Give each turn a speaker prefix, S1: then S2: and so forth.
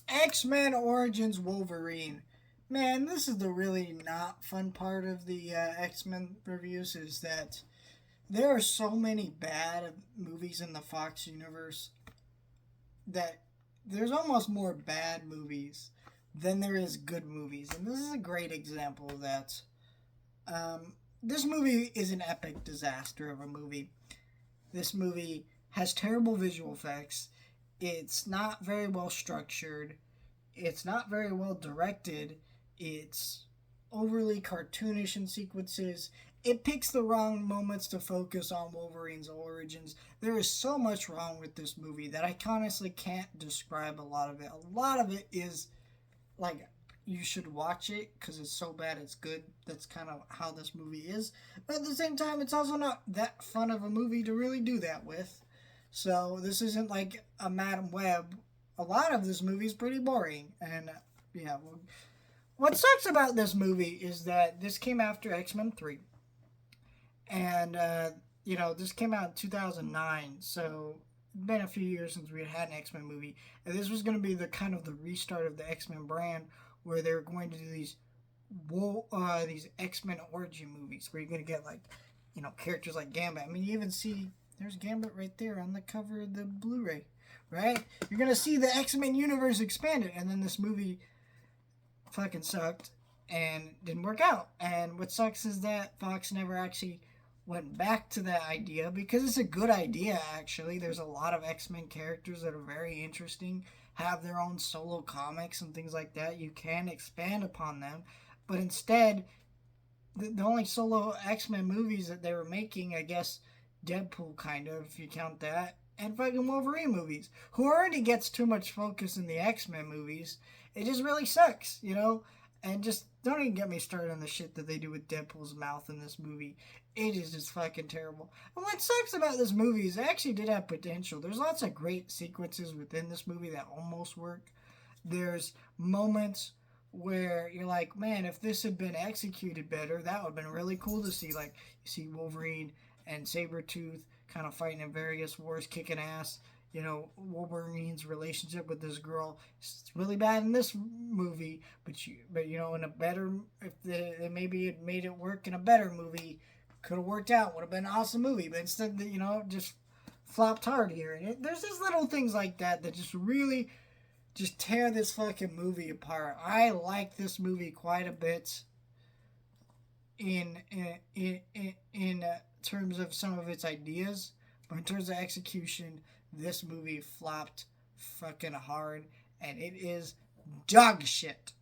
S1: X-Men Origins Wolverine. Man, this is the really not fun part of the X-Men reviews is that there are so many bad movies in the Fox universe that there's almost more bad movies than there is good movies. And this is a great example of that. This movie is an epic disaster of a movie. This movie has terrible visual effects. It's not very well structured. It's not very well directed. It's overly cartoonish in sequences. It picks the wrong moments to focus on Wolverine's origins. There is so much wrong with this movie that I honestly can't describe a lot of it. A lot of it is like you should watch it because it's so bad it's good. That's kind of how this movie is. But at the same time, it's also not that fun of a movie to really do that with. So this isn't like a Madam Web. A lot of this movie is pretty boring. And yeah, well, what sucks about this movie is that this came after X-Men 3. And, this came out in 2009. So it's been a few years since we had an X-Men movie. And this was going to be the kind of the restart of the X-Men brand where they're going to do these X-Men origin movies where you're going to get characters like Gambit. I mean, you even see there's Gambit right there on the cover of the Blu-ray, right? You're going to see the X-Men universe expanded, and then this movie fucking sucked and didn't work out. And what sucks is that Fox never actually went back to that idea because it's a good idea, actually. There's a lot of X-Men characters that are very interesting, have their own solo comics and things like that. You can expand upon them. But instead, the only solo X-Men movies that they were making, I guess, Deadpool kind of, if you count that, and fucking Wolverine movies, who already gets too much focus in the X-Men movies. It just really sucks, And just don't even get me started on the shit that they do with Deadpool's mouth in this movie. It is just fucking terrible. And what sucks about this movie is it actually did have potential. There's lots of great sequences within this movie that almost work. There's moments where you're like, man, if this had been executed better, that would have been really cool to see. Like, you see Wolverine and Sabretooth kind of fighting in various wars, kicking ass. Wolverine's relationship with this girl is really bad in this movie, but in a better, if they maybe had made it work in a better movie, could have worked out, would have been an awesome movie. But instead, just flopped hard here. And there's just little things like that just really just tear this fucking movie apart. I like this movie quite a bit in terms of some of its ideas, but in terms of execution, this movie flopped fucking hard, and it is dog shit.